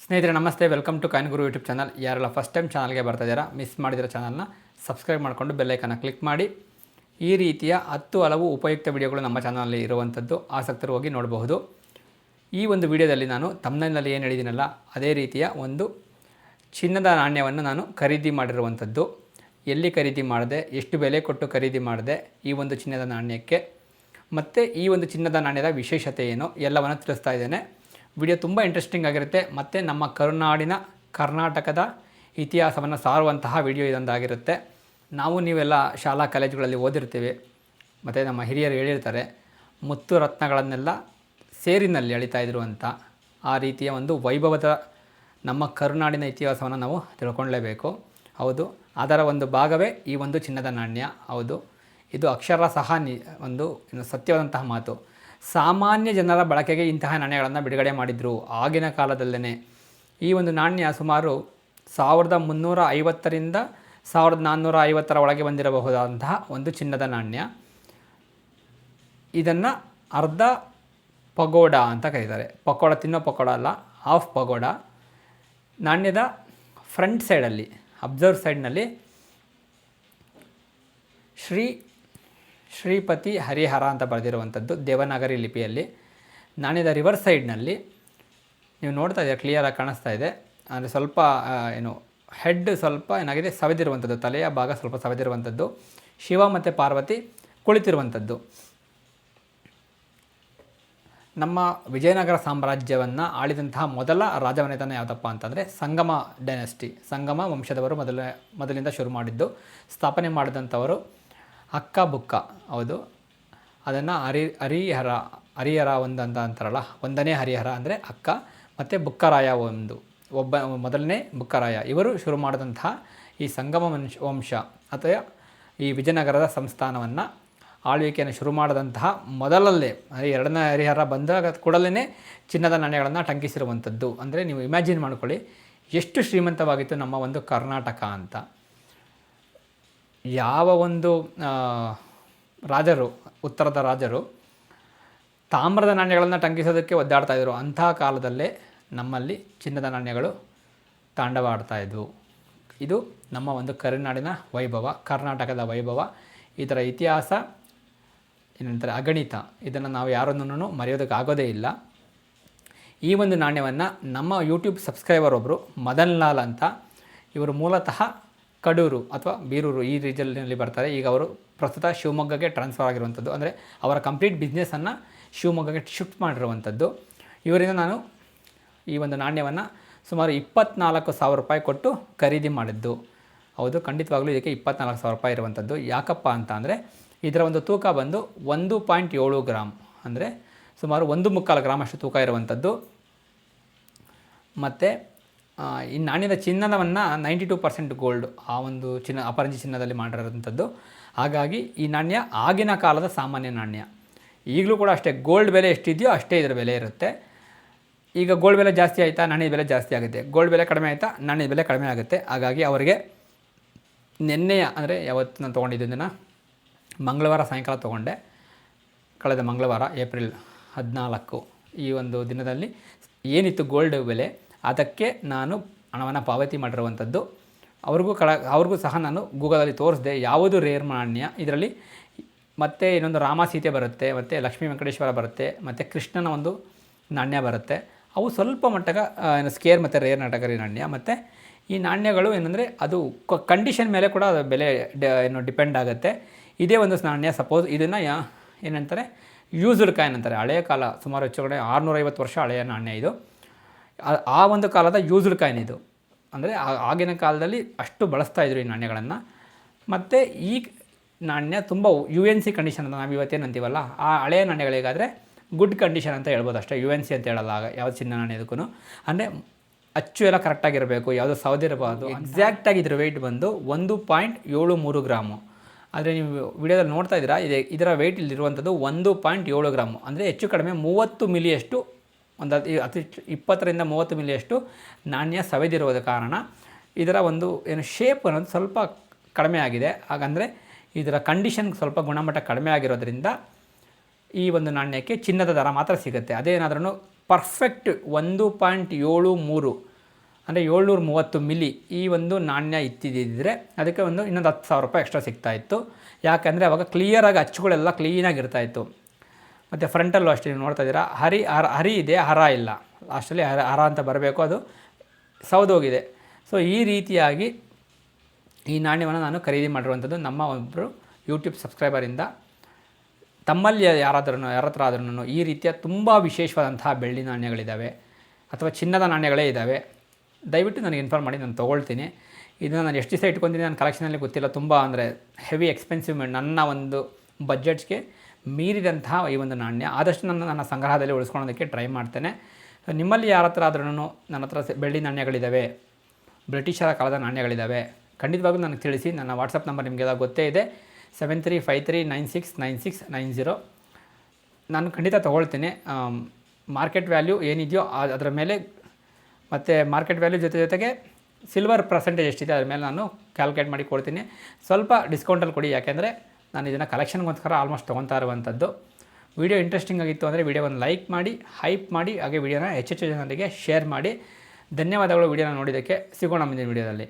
ಸ್ನೇಹಿತರೆ ನಮಸ್ತೆ, welcome to coin Guru YouTube channel. ಯಾರೆಲ್ಲ ಫಸ್ಟ್ ಟೈಮ್ ಚಾನಲ್ಗೆ ಬರ್ತಾ ಇದ್ದೀರಾ, ಮಿಸ್ ಮಾಡಿದಿರೋ ಚಾನಲ್ನ ಸಬ್ಸ್ಕ್ರೈಬ್ ಮಾಡಿಕೊಂಡು ಬೆಲ್ಲೈಕನ್ನ ಕ್ಲಿಕ್ ಮಾಡಿ. ಈ ರೀತಿಯ 10 ಹಲವು ಉಪಯುಕ್ತ ವಿಡಿಯೋಗಳು ನಮ್ಮ ಚಾನಲಲ್ಲಿ ಇರುವಂಥದ್ದು, ಆಸಕ್ತರು ಹೋಗಿ ನೋಡಬಹುದು. ಈ ಒಂದು ವಿಡಿಯೋದಲ್ಲಿ ನಾನು ತಮ್ನೈಲ್ನಲ್ಲಿ ಏನು ಹೇಳಿದ್ದೀನಲ್ಲ ಅದೇ ರೀತಿಯ ಒಂದು ಚಿನ್ನದ ನಾಣ್ಯವನ್ನು ನಾನು ಖರೀದಿ ಮಾಡಿರುವಂಥದ್ದು. ಎಲ್ಲಿ ಖರೀದಿ ಮಾಡಿದೆ, ಎಷ್ಟು ಬೆಲೆ ಕೊಟ್ಟು ಖರೀದಿ ಮಾಡಿದೆ ಈ ಒಂದು ಚಿನ್ನದ ನಾಣ್ಯಕ್ಕೆ, ಮತ್ತು ಈ ಒಂದು ಚಿನ್ನದ ನಾಣ್ಯದ ವಿಶೇಷತೆ ಏನು ಎಲ್ಲವನ್ನು ತಿಳಿಸ್ತಾ ಇದ್ದೇನೆ. ವಿಡಿಯೋ ತುಂಬ ಇಂಟ್ರೆಸ್ಟಿಂಗ್ ಆಗಿರುತ್ತೆ ಮತ್ತು ನಮ್ಮ ಕರ್ನಾಟಕದ ಇತಿಹಾಸವನ್ನು ಸಾರುವಂತಹ ವಿಡಿಯೋ ಇದೊಂದಾಗಿರುತ್ತೆ. ನಾವು ನೀವೆಲ್ಲ ಶಾಲಾ ಕಾಲೇಜುಗಳಲ್ಲಿ ಓದಿರ್ತೀವಿ ಮತ್ತು ನಮ್ಮ ಹಿರಿಯರು ಹೇಳಿರ್ತಾರೆ, ಮುತ್ತು ರತ್ನಗಳನ್ನೆಲ್ಲ ಸೇರಿನಲ್ಲಿ ಅಳಿತಾಯಿದ್ರು ಅಂತ. ಆ ರೀತಿಯ ಒಂದು ವೈಭವದ ನಮ್ಮ ಕರುನಾಡಿನ ಇತಿಹಾಸವನ್ನು ನಾವು ತಿಳ್ಕೊಳ್ಳೇಬೇಕು. ಹೌದು, ಅದರ ಒಂದು ಭಾಗವೇ ಈ ಒಂದು ಚಿನ್ನದ ನಾಣ್ಯ. ಹೌದು, ಇದು ಅಕ್ಷರಶಃ ಒಂದು ಸತ್ಯವಾದಂತಹ ಮಾತು. ಸಾಮಾನ್ಯ ಜನರ ಬಳಕೆಗೆ ಇಂತಹ ನಾಣ್ಯಗಳನ್ನು ಬಿಡುಗಡೆ ಮಾಡಿದರು ಆಗಿನ ಕಾಲದಲ್ಲೇ. ಈ ಒಂದು ನಾಣ್ಯ ಸುಮಾರು 1350ರಿಂದ 1450 ಒಳಗೆ ಬಂದಿರಬಹುದಾದಂತಹ ಒಂದು ಚಿನ್ನದ ನಾಣ್ಯ. ಇದನ್ನು ಅರ್ಧ ಪಗೋಡ ಅಂತ ಕರೀತಾರೆ. ಪಕೋಡ ತಿನ್ನೋ ಪಕೋಡ ಅಲ್ಲ, ಹಾಫ್ ಪಗೋಡ. ನಾಣ್ಯದ ಫ್ರಂಟ್ ಸೈಡಲ್ಲಿ, ಅಬ್ಸರ್ವ್ ಸೈಡ್ನಲ್ಲಿ ಶ್ರೀಪತಿ ಹರಿಹರ ಅಂತ ಬರೆದಿರುವಂಥದ್ದು ದೇವನಾಗರಿ ಲಿಪಿಯಲ್ಲಿ. ನಾಣ್ಯದ ರಿವರ್ಸ್ ಸೈಡ್ನಲ್ಲಿ ನೀವು ನೋಡ್ತಾ ಇದ್ದೀರಾ, ಕ್ಲಿಯರಾಗಿ ಕಾಣಿಸ್ತಾ ಇದೆ. ಅಂದರೆ ಸ್ವಲ್ಪ ಹೆಡ್ ಸ್ವಲ್ಪ ಏನಾಗಿದೆ, ಸವೆದಿರುವಂಥದ್ದು, ತಲೆಯ ಭಾಗ ಸ್ವಲ್ಪ ಸವೆದಿರುವಂಥದ್ದು. ಶಿವ ಮತ್ತು ಪಾರ್ವತಿ ಕುಳಿತಿರುವಂಥದ್ದು. ನಮ್ಮ ವಿಜಯನಗರ ಸಾಮ್ರಾಜ್ಯವನ್ನು ಆಳಿದಂತಹ ಮೊದಲ ರಾಜಮನೆತನ ಯಾವುದಪ್ಪ ಅಂತಂದರೆ ಸಂಗಮ ಡೈನೆಸ್ಟಿ, ಸಂಗಮ ವಂಶದವರು ಮೊದಲಿಂದ ಶುರು ಮಾಡಿದ್ದು. ಸ್ಥಾಪನೆ ಮಾಡಿದಂಥವರು ಅಕ್ಕ ಬುಕ್ಕ. ಹೌದು, ಅದನ್ನು ಹರಿಹರ ಅಂತ ಅಂತಾರಲ್ಲ, ಒಂದನೇ ಹರಿಹರ ಅಂದರೆ ಅಕ್ಕ, ಮತ್ತು ಬುಕ್ಕರಾಯ ಮೊದಲನೇ ಬುಕ್ಕರಾಯ. ಇವರು ಶುರು ಮಾಡಿದಂತಹ ಈ ಸಂಗಮ ವಂಶ ಅಥವಾ ಈ ವಿಜಯನಗರದ ಸಂಸ್ಥಾನವನ್ನು ಆಳ್ವಿಕೆಯನ್ನು ಶುರು ಮಾಡಿದಂತಹ ಮೊದಲಲ್ಲೇ, ಎರಡನೇ ಹರಿಹರ ಬಂದಾಗ ಕೂಡಲೇ ಚಿನ್ನದ ನಾಣ್ಯಗಳನ್ನು ಟಂಕಿಸಿರುವಂಥದ್ದು. ಅಂದರೆ ನೀವು ಇಮ್ಯಾಜಿನ್ ಮಾಡ್ಕೊಳ್ಳಿ ಎಷ್ಟು ಶ್ರೀಮಂತವಾಗಿತ್ತು ನಮ್ಮ ಒಂದು ಕರ್ನಾಟಕ ಅಂತ. ಯಾವ ಒಂದು ರಾಜರು, ಉತ್ತರದ ರಾಜರು ತಾಮ್ರದ ನಾಣ್ಯಗಳನ್ನು ಟಂಕಿಸೋದಕ್ಕೆ ಒದ್ದಾಡ್ತಾಯಿದ್ರು, ಅಂತಹ ಕಾಲದಲ್ಲೇ ನಮ್ಮಲ್ಲಿ ಚಿನ್ನದ ನಾಣ್ಯಗಳು ತಾಂಡವಾಡ್ತಾಯಿದ್ವು. ಇದು ನಮ್ಮ ಒಂದು ಕರುನಾಡಿನ ವೈಭವ, ಕರ್ನಾಟಕದ ವೈಭವ. ಇದರ ಇತಿಹಾಸ ಏನಂತಾರೆ ಅಗಣಿತ. ಇದನ್ನು ನಾವು ಯಾರನ್ನೂ ಮರೆಯೋದಕ್ಕಾಗೋದೇ ಇಲ್ಲ. ಈ ಒಂದು ನಾಣ್ಯವನ್ನು ನಮ್ಮ ಯೂಟ್ಯೂಬ್ ಸಬ್ಸ್ಕ್ರೈಬರ್ ಒಬ್ಬರು ಮದನ್ ಲಾಲ್ ಅಂತ, ಇವರು ಮೂಲತಃ ಕಡೂರು ಅಥವಾ ಬೀರೂರು ಈ ರೀಜನ್ನಲ್ಲಿ ಬರ್ತಾರೆ. ಈಗ ಅವರು ಪ್ರಸ್ತುತ ಶಿವಮೊಗ್ಗಕ್ಕೆ ಟ್ರಾನ್ಸ್ಫರ್ ಆಗಿರುವಂಥದ್ದು. ಅಂದರೆ ಅವರ ಕಂಪ್ಲೀಟ್ ಬಿಸ್ನೆಸ್ಸನ್ನು ಶಿವಮೊಗ್ಗಕ್ಕೆ ಶಿಫ್ಟ್ ಮಾಡಿರುವಂಥದ್ದು. ಇವರಿಂದ ನಾನು ಈ ಒಂದು ನಾಣ್ಯವನ್ನು ಸುಮಾರು 24,000 ರೂಪಾಯಿ ಕೊಟ್ಟು ಖರೀದಿ ಮಾಡಿದ್ದು. ಹೌದು, ಖಂಡಿತವಾಗ್ಲೂ ಇದಕ್ಕೆ 24,000 ರೂಪಾಯಿ ಇರುವಂಥದ್ದು. ಯಾಕಪ್ಪ ಅಂತ ಅಂದರೆ ಇದರ ಒಂದು ತೂಕ ಬಂದು 1.7 ಗ್ರಾಮ್, ಅಂದರೆ ಸುಮಾರು 1.25 ಗ್ರಾಮ್ ಅಷ್ಟು ತೂಕ ಇರುವಂಥದ್ದು. ಮತ್ತು ಈ ನಾಣ್ಯದ ಚಿನ್ನವನ್ನು 92% ಗೋಲ್ಡ್, ಆ ಒಂದು ಅಪರಂಜಿ ಚಿನ್ನದಲ್ಲಿ ಮಾಡಿರೋಂಥದ್ದು. ಹಾಗಾಗಿ ಈ ನಾಣ್ಯ ಆಗಿನ ಕಾಲದ ಸಾಮಾನ್ಯ ನಾಣ್ಯ. ಈಗಲೂ ಕೂಡ ಅಷ್ಟೇ, ಗೋಲ್ಡ್ ಬೆಲೆ ಎಷ್ಟಿದೆಯೋ ಅಷ್ಟೇ ಇದರ ಬೆಲೆ ಇರುತ್ತೆ. ಈಗ ಗೋಲ್ಡ್ ಬೆಲೆ ಜಾಸ್ತಿ ಆಯಿತಾ ನಾಣ್ಯದ ಬೆಲೆ ಜಾಸ್ತಿ ಆಗುತ್ತೆ, ಗೋಲ್ಡ್ ಬೆಲೆ ಕಡಿಮೆ ಆಯಿತಾ ನಾಣ್ಯದ ಬೆಲೆ ಕಡಿಮೆ ಆಗುತ್ತೆ. ಹಾಗಾಗಿ ಅವರಿಗೆ ನಿನ್ನೆಯ, ಅಂದರೆ ಯಾವತ್ತು ನಾನು ತೊಗೊಂಡಿದ್ದನ್ನು ಮಂಗಳವಾರ ಸಾಯಂಕಾಲ ತೊಗೊಂಡೆ, ಕಳೆದ ಮಂಗಳವಾರ ಏಪ್ರಿಲ್ 14, ಈ ಒಂದು ದಿನದಲ್ಲಿ ಏನಿತ್ತು ಗೋಲ್ಡ್ ಬೆಲೆ ಅದಕ್ಕೆ ನಾನು ಹಣವನ್ನು ಪಾವತಿ ಮಾಡಿರುವಂಥದ್ದು. ಅವ್ರಿಗೂ ಸಹ ನಾನು ಗೂಗಲಲ್ಲಿ ತೋರಿಸಿದೆ ಯಾವುದು ರೇರ್ ನಾಣ್ಯ ಇದರಲ್ಲಿ. ಮತ್ತು ಇನ್ನೊಂದು ರಾಮ ಸೀತೆ ಬರುತ್ತೆ, ಮತ್ತು ಲಕ್ಷ್ಮೀ ವೆಂಕಟೇಶ್ವರ ಬರುತ್ತೆ, ಮತ್ತು ಕೃಷ್ಣನ ಒಂದು ನಾಣ್ಯ ಬರುತ್ತೆ. ಅವು ಸ್ವಲ್ಪ ಮಟ್ಟಗ ಸ್ಕೇರ್ ಮತ್ತು ರೇರ್ ನಾಟಕರಿ ನಾಣ್ಯ. ಮತ್ತು ಈ ನಾಣ್ಯಗಳು ಏನಂದರೆ ಅದು ಕಂಡೀಷನ್ ಮೇಲೆ ಕೂಡ ಅದು ಬೆಲೆ ಡಿಪೆಂಡ್ ಆಗುತ್ತೆ. ಇದೇ ಒಂದು ನಾಣ್ಯ, ಸಪೋಸ್ ಇದನ್ನು ಏನಂತಾರೆ ಯೂಸ್ಡ್ ಕಾಯಿನ್ ಅಂತಾರೆ. ಹಳೆಯ ಕಾಲ, ಸುಮಾರು ಹೆಚ್ಚು ಕಡೆ 650 ವರ್ಷ ಹಳೆಯ ನಾಣ್ಯ ಇದು. ಆ ಒಂದು ಕಾಲದ ಯೂಸ್ಡ್ ಕಾಯಿನ್ ಇದು. ಅಂದರೆ ಆಗಿನ ಕಾಲದಲ್ಲಿ ಅಷ್ಟು ಬಳಸ್ತಾಯಿದ್ರು ಈ ನಾಣ್ಯಗಳನ್ನು. ಮತ್ತು ಈ ನಾಣ್ಯ ತುಂಬ UNC ಕಂಡೀಷನ್ ಅಂತ ನಾವು ಇವತ್ತೇನು ಅಂತೀವಲ್ಲ, ಆ ಹಳೆಯ ನಾಣ್ಯಗಳಿಗಾದರೆ ಗುಡ್ ಕಂಡೀಷನ್ ಅಂತ ಹೇಳ್ಬೋದು ಅಷ್ಟೇ. UNC ಅಂತ ಹೇಳಲ್ಲ ಯಾವುದು ಚಿನ್ನ ನಾಣ್ಯದಕ್ಕೂ. ಅಂದರೆ ಅಚ್ಚು ಎಲ್ಲ ಕರೆಕ್ಟಾಗಿರಬೇಕು, ಯಾವುದೋ ಸೌದಿರಬಾರ್ದು. ಎಕ್ಸಾಕ್ಟಾಗಿ ಇದ್ರ ವೆಯ್ಟ್ ಬಂದು 1.73 ಗ್ರಾಮು. ಆದರೆ ನೀವು ವಿಡಿಯೋದಲ್ಲಿ ನೋಡ್ತಾ ಇದ್ದೀರಾ, ಇದರ ವೆಯ್ಟ್ ಇಲ್ಲಿರುವಂಥದ್ದು 1.7 ಗ್ರಾಮು. ಅಂದರೆ ಹೆಚ್ಚು ಕಡಿಮೆ 30 ಮಿಲಿಯಷ್ಟು, ಒಂದು 20ರಿಂದ 30 ಮಿಲಿಯಷ್ಟು ನಾಣ್ಯ ಸವೆದಿರುವುದ ಕಾರಣ ಇದರ ಒಂದು ಶೇಪ್ ಅನ್ನೋದು ಸ್ವಲ್ಪ ಕಡಿಮೆ ಆಗಿದೆ. ಹಾಗಂದರೆ ಇದರ ಕಂಡೀಷನ್ ಸ್ವಲ್ಪ ಗುಣಮಟ್ಟ ಕಡಿಮೆ ಆಗಿರೋದ್ರಿಂದ ಈ ಒಂದು ನಾಣ್ಯಕ್ಕೆ ಚಿನ್ನದ ದರ ಮಾತ್ರ ಸಿಗುತ್ತೆ. ಅದೇನಾದ್ರೂ ಪರ್ಫೆಕ್ಟ್ 1.73 ಅಂದರೆ 730 ಮಿಲಿ ಈ ಒಂದು ನಾಣ್ಯ ಇತ್ತಿದ್ದಿದ್ರೆ ಅದಕ್ಕೆ ಇನ್ನೊಂದು 10,000 ರೂಪಾಯಿ ಎಕ್ಸ್ಟ್ರಾ ಸಿಗ್ತಾಯಿತ್ತು. ಯಾಕೆಂದರೆ ಅವಾಗ ಕ್ಲಿಯರಾಗಿ ಅಚ್ಚುಗಳೆಲ್ಲ ಕ್ಲೀನಾಗಿ ಇರ್ತಾಯಿತ್ತು. ಮತ್ತು ಫ್ರಂಟಲ್ಲೂ ಅಷ್ಟೇ ನೀವು ನೋಡ್ತಾ ಇದ್ದೀರಾ, ಹರಿ ಇದೆ, ಹರ ಇಲ್ಲ. ಲಾಸ್ಟಲ್ಲಿ ಹರ ಅಂತ ಬರಬೇಕು, ಅದು ಸೌದೋಗಿದೆ. ಸೊ ಈ ರೀತಿಯಾಗಿ ಈ ನಾಣ್ಯವನ್ನು ನಾನು ಖರೀದಿ ಮಾಡಿರುವಂಥದ್ದು ನಮ್ಮ ಒಬ್ಬರು ಯೂಟ್ಯೂಬ್ ಸಬ್ಸ್ಕ್ರೈಬರಿಂದ. ತಮ್ಮಲ್ಲಿ ಯಾರ ಹತ್ರ ಆದ್ರೂ ಈ ರೀತಿಯ ತುಂಬ ವಿಶೇಷವಾದಂತಹ ಬೆಳ್ಳಿ ನಾಣ್ಯಗಳಿದ್ದಾವೆ ಅಥವಾ ಚಿನ್ನದ ನಾಣ್ಯಗಳೇ ಇದ್ದಾವೆ, ದಯವಿಟ್ಟು ನನಗೆ ಇನ್ಫಾರ್ಮ್ ಮಾಡಿ, ನಾನು ತೊಗೊಳ್ತೀನಿ. ಇದನ್ನು ನಾನು ಎಷ್ಟು ದಿವಸ ಇಟ್ಕೊತೀನಿ ನನ್ನ ಕಲೆಕ್ಷನಲ್ಲಿ ಗೊತ್ತಿಲ್ಲ. ತುಂಬ ಅಂದರೆ ಹೆವಿ ಎಕ್ಸ್ಪೆನ್ಸಿವ್, ನನ್ನ ಒಂದು ಬಜೆಟ್ಸ್ಗೆ ಮೀರಿದಂತಹ ಈ ಒಂದು ನಾಣ್ಯ. ಆದಷ್ಟು ನನ್ನ ಸಂಗ್ರಹದಲ್ಲಿ ಉಳಿಸ್ಕೊಳ್ಳೋದಕ್ಕೆ ಟ್ರೈ ಮಾಡ್ತೇನೆ. ನಿಮ್ಮಲ್ಲಿ ಯಾರ ಹತ್ರ ಆದ್ರೂ ನನ್ನ ಹತ್ರ ಬೆಳ್ಳಿ ನಾಣ್ಯಗಳಿದ್ದಾವೆ, ಬ್ರಿಟಿಷರ ಕಾಲದ ನಾಣ್ಯಗಳಿದ್ದಾವೆ, ಖಂಡಿತವಾಗ್ಲೂ ನನಗೆ ತಿಳಿಸಿ. ನನ್ನ ವಾಟ್ಸಪ್ ನಂಬರ್ ನಿಮಗೆಲ್ಲ ಗೊತ್ತೇ ಇದೆ, 7353969690. ನಾನು ಖಂಡಿತ ತೊಗೊಳ್ತೀನಿ. ಮಾರ್ಕೆಟ್ ವ್ಯಾಲ್ಯೂ ಏನಿದೆಯೋ ಅದರ ಮೇಲೆ, ಮತ್ತು ಮಾರ್ಕೆಟ್ ವ್ಯಾಲ್ಯೂ ಜೊತೆಗೆ ಸಿಲ್ವರ್ ಪರ್ಸೆಂಟೇಜ್ ಎಷ್ಟಿದೆ ಅದ್ರ ಮೇಲೆ ನಾನು ಕ್ಯಾಲ್ಕುಲೇಟ್ ಮಾಡಿ ಕೊಡ್ತೀನಿ. ಸ್ವಲ್ಪ ಡಿಸ್ಕೌಂಟಲ್ಲಿ ಕೊಡಿ, ಯಾಕೆಂದರೆ ನಾನು ಇದನ್ನು ಕಲೆಕ್ಷನ್ಗೋಸ್ಕರ ಆಲ್ಮೋಸ್ಟ್ ತೊಗೊತಾ ಇರುವಂಥದ್ದು. ವಿಡಿಯೋ ಇಂಟ್ರೆಸ್ಟಿಂಗ್ ಆಗಿತ್ತು ಅಂದರೆ ವಿಡಿಯೋವನ್ನು ಲೈಕ್ ಮಾಡಿ, ಹೈಪ್ ಮಾಡಿ, ಹಾಗೆ ವಿಡಿಯೋನ ಹೆಚ್ಚೆಚ್ಚು ಜನರಿಗೆ ಶೇರ್ ಮಾಡಿ. ಧನ್ಯವಾದಗಳು ವಿಡಿಯೋನ ನೋಡಿದ್ದಕ್ಕೆ. ಸಿಗೋಣ ಮುಂದಿನ ವಿಡಿಯೋದಲ್ಲಿ.